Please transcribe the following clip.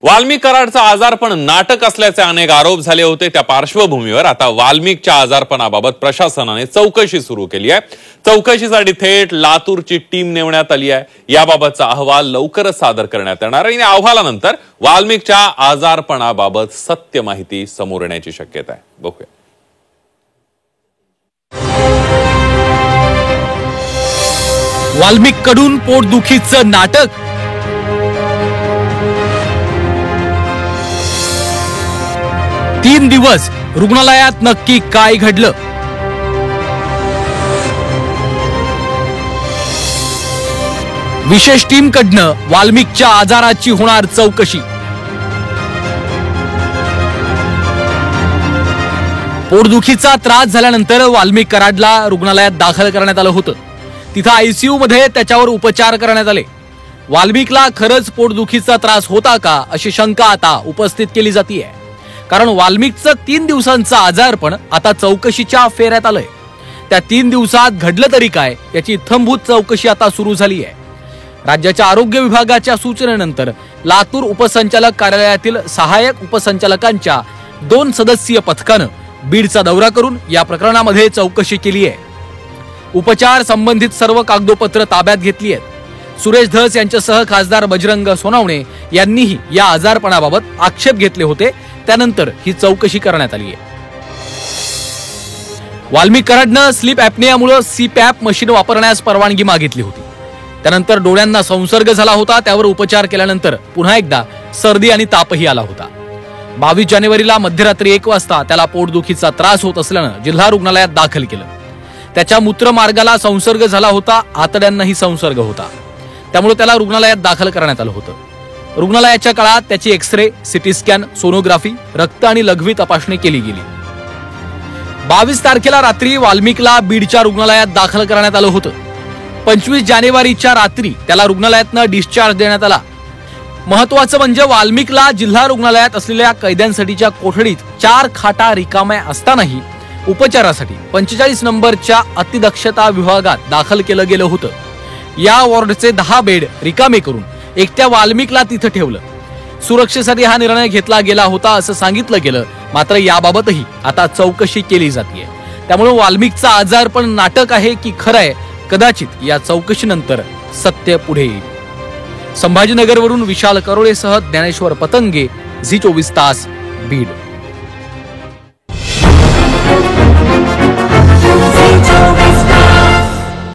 वाल्मिक कराडचा आजारपण नाटक असल्याचे अनेक आरोप झाले होते। त्या पार्श्वभूमीवर आता वाल्मिकच्या आजारपणाबाबत प्रशासनाने चौकशी सुरू केली आहे। चौकशीसाठी थेट लातूरची टीम नेमण्यात आली आहे। याबाबतचा अहवाल लवकरच सादर करण्यात येणार आहे आणि अहवालानंतर वाल्मिकच्या आजारपणाबाबत सत्य माहिती समोर येण्याची शक्यता आहे। बघूया। वाल्मिक कडून पोटदुखीचं नाटक। तीन दिवस रुग्णालयात नक्की काय घडलं? विशेष टीम कडनं वाल्मिकच्या आजाराची होणार चौकशी। पोटदुखीचा त्रास झाल्यानंतर वाल्मिक कराडला रुग्णालयात दाखल करण्यात आलं होतं। तिथं आयसीयू मध्ये त्याच्यावर उपचार करण्यात आले। वाल्मिकला खरंच पोटदुखीचा त्रास होता का अशी शंका आता उपस्थित केली जाते, कारण वाल्मिकचं 3 दिवसांचं आजारपण आता चौकशीच्या फेऱ्यात आलंय। त्या 3 दिवसात घडलं तरी काय याची इत्थंभूत चौकशी आता सुरू झाली आहे। राज्याच्या आरोग्य विभागाच्या सूचनेनंतर लातूर उपसंचालक कार्यालयातील सहाय्यक उपसंचालकांच्या 2 सदस्यीय पथकानं बीडचा दौरा करून या प्रकरणामध्ये चौकशी केली आहे। उपचार संबंधित सर्व कागदोपत्र ताब्यात घेतली आहेत। सुरेश धस यांच्यासह खासदार बजरंग सोनवणे यांनीही या आजारपणाबाबत आक्षेप घेतले होते। त्यानंतर ही चौकशी करण्यात आली आहे। वाल्मिक कराडनं स्लीप ॲपनियामुळे सीपॅप मशीन वापरण्यास परवानगी मागितली होती। त्यानंतर डोळ्यांना संसर्ग झाला होता। त्यावर उपचार केल्यानंतर पुन्हा एकदा सर्दी आणि तापही आला होता। 22 जानेवारीला मध्यरात्री 1 वाजता त्याला पोटदुखीचा त्रास होत असल्यानं जिल्हा रुग्णालयात दाखल केलं। त्याच्या मूत्रमार्गाला संसर्ग झाला होता, आतड्यांनाही संसर्ग होता। त्यामुळे त्याला रुग्णालयात दाखल करण्यात आलं होतं। रुग्णालयाच्या काळात त्याची एक्सरे, सिटी स्कॅन, सोनोग्राफी, रक्त आणि लघवी तपासणी केली गेली। 22 तारखेला रात्री वाल्मिकला बीडच्या रुग्णालयात दाखल करण्यात आलं होतं। 25 जानेवारीच्या रात्री त्याला रुग्णालयातनं डिस्चार्ज देण्यात आला। महत्त्वाचं म्हणजे वाल्मिकला जिल्हा रुग्णालयात असलेल्या कैद्यांसाठीच्या कोठडीत 4 खाटा रिकाम्या असतानाही उपचारासाठी 45 नंबरच्या अतिदक्षता विभागात दाखल केलं गेलं होतं। या वॉर्डचे 10 बेड रिकामे करून एकट्या वाल्मिकला तिथं ठेवलं। सुरक्षेसाठी हा निर्णय घेतला गेला होता असं सांगितलं गेलं। मात्र याबाबतही आता चौकशी केली जाते। त्यामुळे वाल्मिकचा आजारपण नाटक आहे की खरं आहे, कदाचित या चौकशीनंतर सत्य पुढे येईल। संभाजीनगरवरून विशाल करोळेसह ज्ञानेश्वर पतंगे, झी 24 तास, बीड।